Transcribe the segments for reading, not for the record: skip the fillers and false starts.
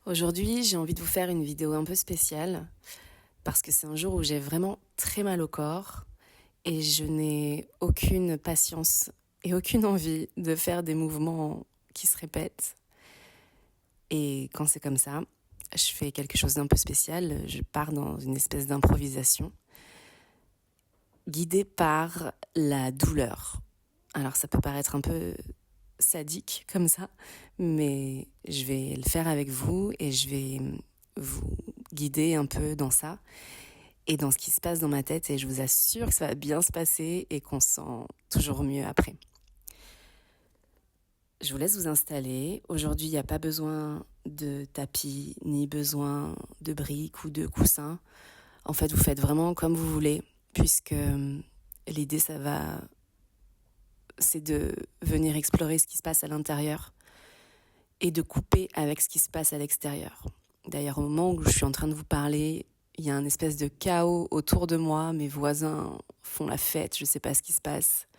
Aujourd'hui, j'ai envie de vous faire une vidéo un peu spéciale parce que c'est un jour où j'ai vraiment très mal au corps et je n'ai aucune patience et aucune envie de faire des mouvements qui se répètent. Et quand c'est comme ça, je fais quelque chose d'un peu spécial, je pars dans une espèce d'improvisation guidée par la douleur. Alors ça peut paraître un peu sadique comme ça, mais je vais le faire avec vous et je vais vous guider un peu dans ça et dans ce qui se passe dans ma tête et je vous assure que ça va bien se passer et qu'on se sent toujours mieux après. Je vous laisse vous installer. Aujourd'hui, il n'y a pas besoin de tapis, ni besoin de briques ou de coussins. En fait, vous faites vraiment comme vous voulez, puisque l'idée, c'est de venir explorer ce qui se passe à l'intérieur et de couper avec ce qui se passe à l'extérieur. D'ailleurs, au moment où je suis en train de vous parler, il y a un espèce de chaos autour de moi. Mes voisins font la fête, je ne sais pas ce qui se passe.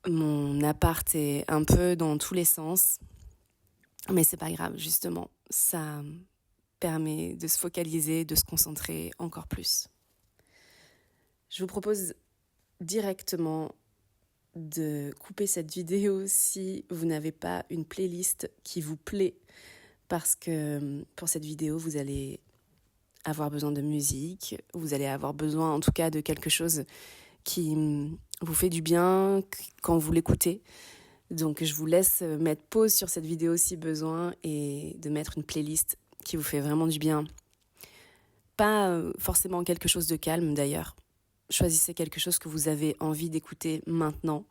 Mon appart est un peu dans tous les sens, mais c'est pas grave, justement. Ça permet de se focaliser, de se concentrer encore plus. Je vous propose directement de couper cette vidéo si vous n'avez pas une playlist qui vous plaît, parce que pour cette vidéo, vous allez avoir besoin de musique, vous allez avoir besoin en tout cas de quelque chose qui vous fait du bien quand vous l'écoutez. Donc je vous laisse mettre pause sur cette vidéo si besoin et de mettre une playlist qui vous fait vraiment du bien. Pas forcément quelque chose de calme d'ailleurs. Choisissez quelque chose que vous avez envie d'écouter maintenant,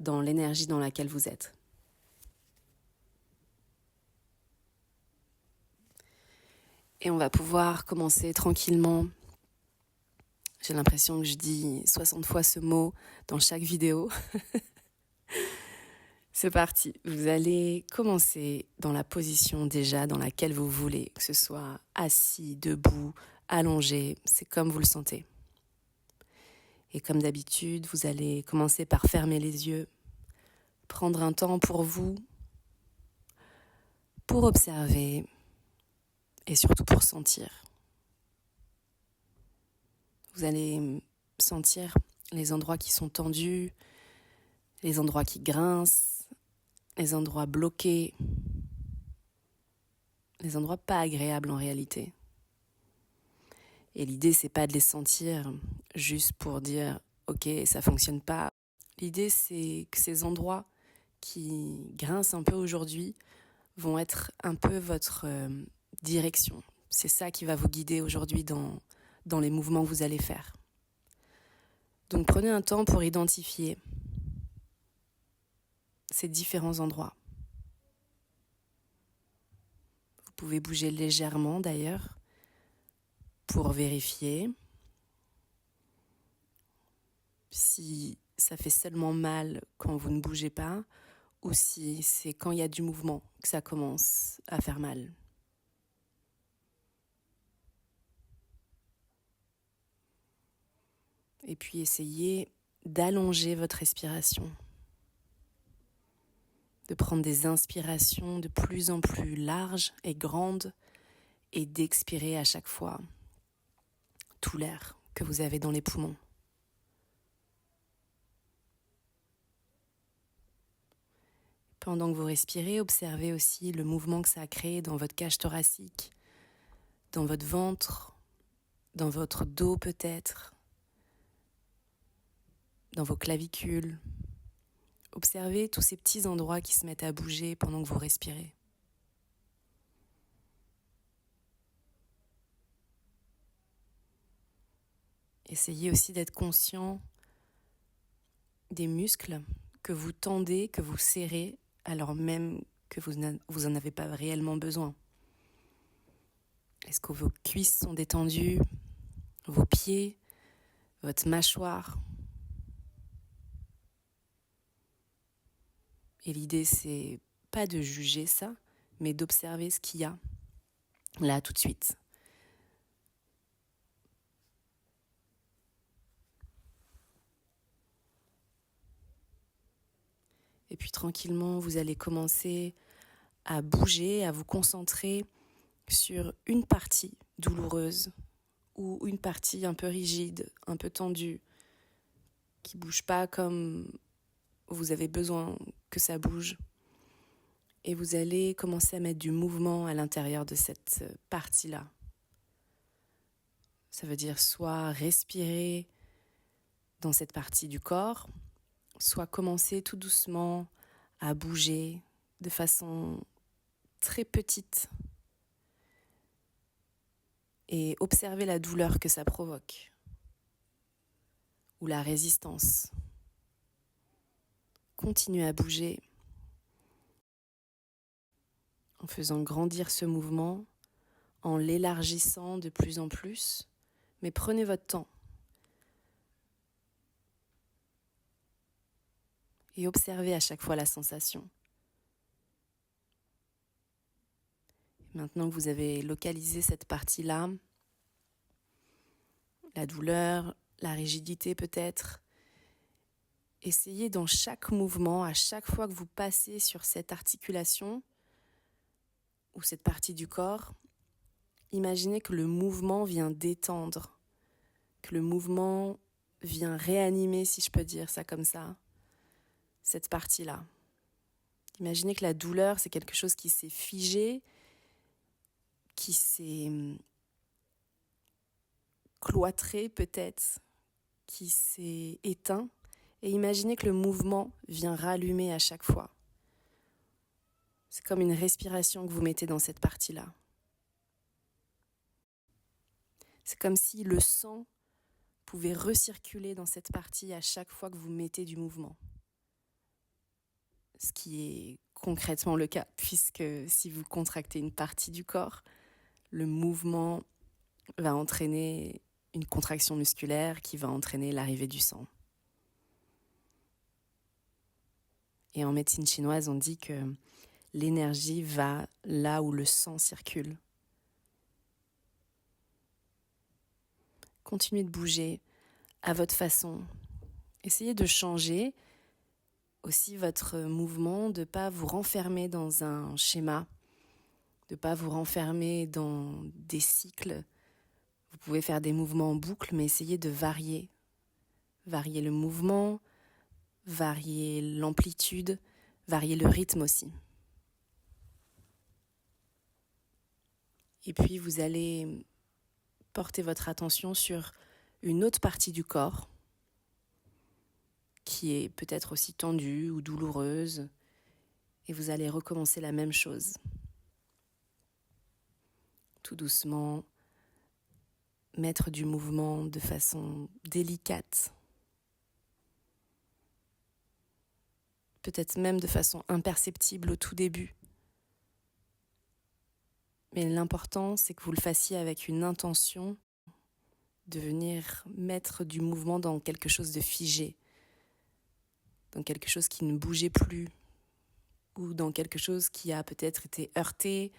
dans l'énergie dans laquelle vous êtes. Et on va pouvoir commencer tranquillement. J'ai l'impression que je dis 60 fois ce mot dans chaque vidéo. C'est parti. Vous allez commencer dans la position déjà dans laquelle vous voulez, que ce soit assis, debout, allongé, c'est comme vous le sentez. Et comme d'habitude, vous allez commencer par fermer les yeux, prendre un temps pour vous, pour observer et surtout pour sentir. Vous allez sentir les endroits qui sont tendus, les endroits qui grincent, les endroits bloqués, les endroits pas agréables en réalité. Et l'idée, c'est pas de les sentir juste pour dire « ok, ça fonctionne pas ». L'idée, c'est que ces endroits qui grincent un peu aujourd'hui vont être un peu votre direction. C'est ça qui va vous guider aujourd'hui dans les mouvements que vous allez faire. Donc prenez un temps pour identifier ces différents endroits. Vous pouvez bouger légèrement d'ailleurs pour vérifier si ça fait seulement mal quand vous ne bougez pas ou si c'est quand il y a du mouvement que ça commence à faire mal. Et puis essayez d'allonger votre respiration, de prendre des inspirations de plus en plus larges et grandes et d'expirer à chaque fois tout l'air que vous avez dans les poumons. Pendant que vous respirez, observez aussi le mouvement que ça a créé dans votre cage thoracique, dans votre ventre, dans votre dos peut-être, dans vos clavicules. Observez tous ces petits endroits qui se mettent à bouger pendant que vous respirez. Essayez aussi d'être conscient des muscles que vous tendez, que vous serrez, alors même que vous n'en avez pas réellement besoin. Est-ce que vos cuisses sont détendues, vos pieds, votre mâchoire? Et l'idée, c'est pas de juger ça, mais d'observer ce qu'il y a là tout de suite. Et puis tranquillement, vous allez commencer à bouger, à vous concentrer sur une partie douloureuse ou une partie un peu rigide, un peu tendue, qui ne bouge pas comme vous avez besoin que ça bouge. Et vous allez commencer à mettre du mouvement à l'intérieur de cette partie-là. Ça veut dire soit respirer dans cette partie du corps, soit commencer tout doucement à bouger de façon très petite et observer la douleur que ça provoque ou la résistance. Continuez à bouger en faisant grandir ce mouvement, en l'élargissant de plus en plus, mais prenez votre temps. Et observez à chaque fois la sensation. Maintenant que vous avez localisé cette partie-là, la douleur, la rigidité peut-être, essayez dans chaque mouvement, à chaque fois que vous passez sur cette articulation ou cette partie du corps, imaginez que le mouvement vient détendre, que le mouvement vient réanimer, si je peux dire ça comme ça, cette partie-là. Imaginez que la douleur, c'est quelque chose qui s'est figé, qui s'est cloîtré peut-être, qui s'est éteint. Et imaginez que le mouvement vient rallumer à chaque fois. C'est comme une respiration que vous mettez dans cette partie-là. C'est comme si le sang pouvait recirculer dans cette partie à chaque fois que vous mettez du mouvement. Ce qui est concrètement le cas, puisque si vous contractez une partie du corps, le mouvement va entraîner une contraction musculaire qui va entraîner l'arrivée du sang. Et en médecine chinoise, on dit que l'énergie va là où le sang circule. Continuez de bouger à votre façon. Essayez de changer aussi votre mouvement, de ne pas vous renfermer dans un schéma, de ne pas vous renfermer dans des cycles. Vous pouvez faire des mouvements en boucle, mais essayez de varier. Varier le mouvement, varier l'amplitude, varier le rythme aussi. Et puis vous allez porter votre attention sur une autre partie du corps qui est peut-être aussi tendue ou douloureuse, et vous allez recommencer la même chose. Tout doucement, mettre du mouvement de façon délicate, peut-être même de façon imperceptible au tout début. Mais l'important, c'est que vous le fassiez avec une intention de venir mettre du mouvement dans quelque chose de figé, dans quelque chose qui ne bougeait plus, ou dans quelque chose qui a peut-être été heurté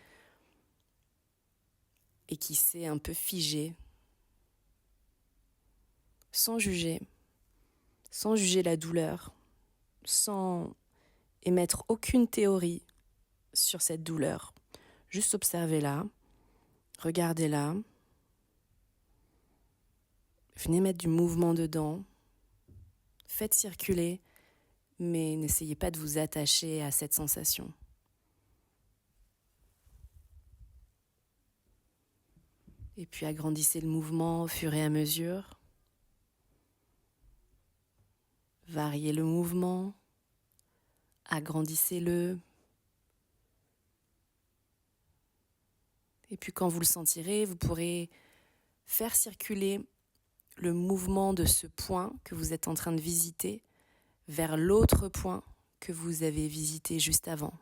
et qui s'est un peu figé, sans juger la douleur, sans émettre aucune théorie sur cette douleur. Juste observez-la, regardez-la, venez mettre du mouvement dedans, faites circuler, mais n'essayez pas de vous attacher à cette sensation. Et puis agrandissez le mouvement au fur et à mesure. Variez le mouvement, agrandissez-le. Et puis quand vous le sentirez, vous pourrez faire circuler le mouvement de ce point que vous êtes en train de visiter vers l'autre point que vous avez visité juste avant.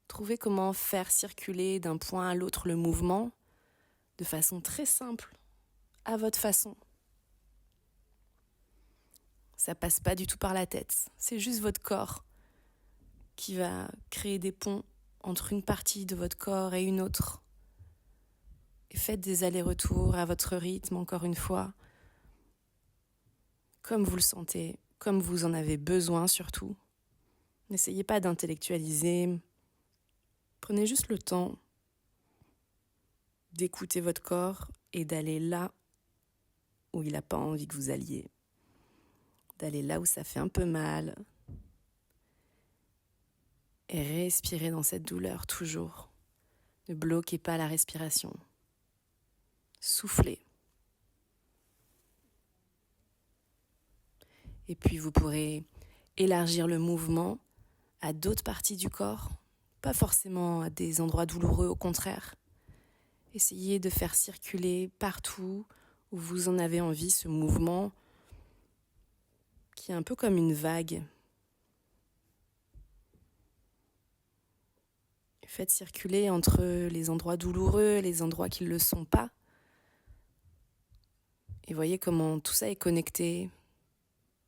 Trouvez comment faire circuler d'un point à l'autre le mouvement de façon très simple, à votre façon. Ça passe pas du tout par la tête, c'est juste votre corps qui va créer des ponts entre une partie de votre corps et une autre. Et faites des allers-retours à votre rythme, encore une fois, comme vous le sentez, comme vous en avez besoin surtout. N'essayez pas d'intellectualiser, Prenez juste le temps d'écouter votre corps et d'aller là où il n'a pas envie que vous alliez. D'aller là où ça fait un peu mal. Et respirez dans cette douleur toujours. Ne bloquez pas la respiration. Soufflez. Et puis vous pourrez élargir le mouvement à d'autres parties du corps, pas forcément à des endroits douloureux, au contraire. Essayez de faire circuler partout où vous en avez envie ce mouvement qui est un peu comme une vague. Faites circuler entre les endroits douloureux et les endroits qui ne le sont pas. Et voyez comment tout ça est connecté.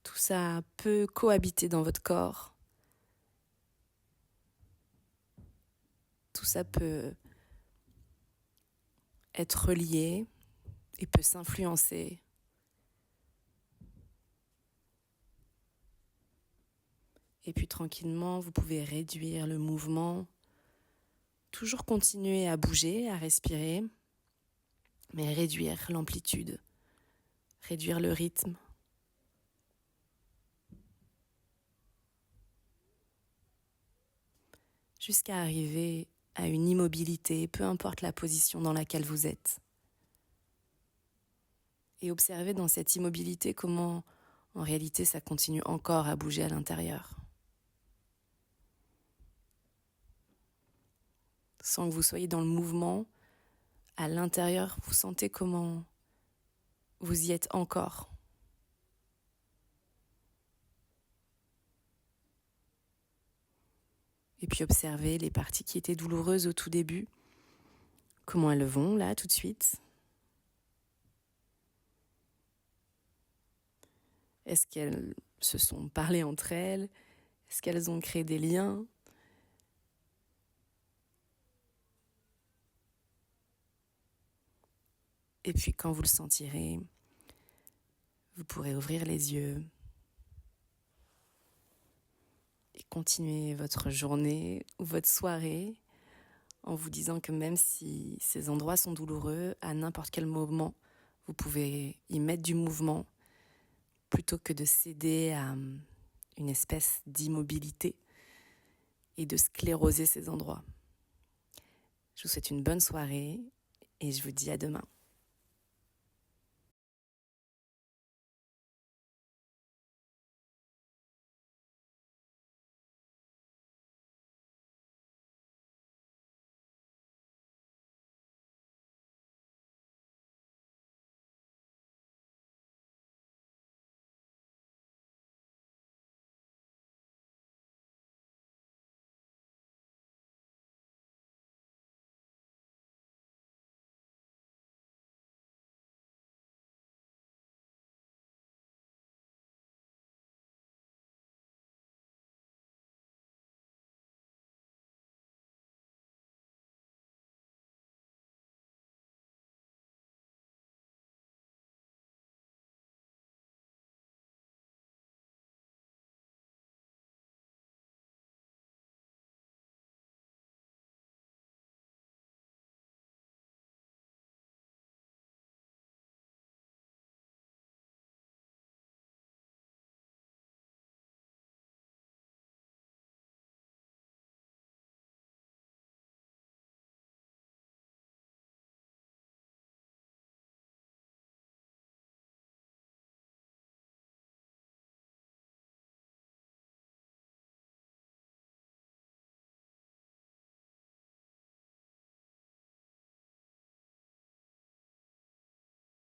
Tout ça peut cohabiter dans votre corps. Tout ça peut être relié et peut s'influencer. Et puis tranquillement, vous pouvez réduire le mouvement. Toujours continuer à bouger, à respirer, mais réduire l'amplitude, réduire le rythme. Jusqu'à arriver à une immobilité, peu importe la position dans laquelle vous êtes. Et observez dans cette immobilité comment, en réalité, ça continue encore à bouger à l'intérieur. Sans que vous soyez dans le mouvement, à l'intérieur, vous sentez comment vous y êtes encore. Et puis observez les parties qui étaient douloureuses au tout début, comment elles vont là tout de suite. Est-ce qu'elles se sont parlé entre elles? Est-ce qu'elles ont créé des liens? Et puis quand vous le sentirez, vous pourrez ouvrir les yeux et continuer votre journée ou votre soirée en vous disant que même si ces endroits sont douloureux, à n'importe quel moment, vous pouvez y mettre du mouvement plutôt que de céder à une espèce d'immobilité et de scléroser ces endroits. Je vous souhaite une bonne soirée et je vous dis à demain.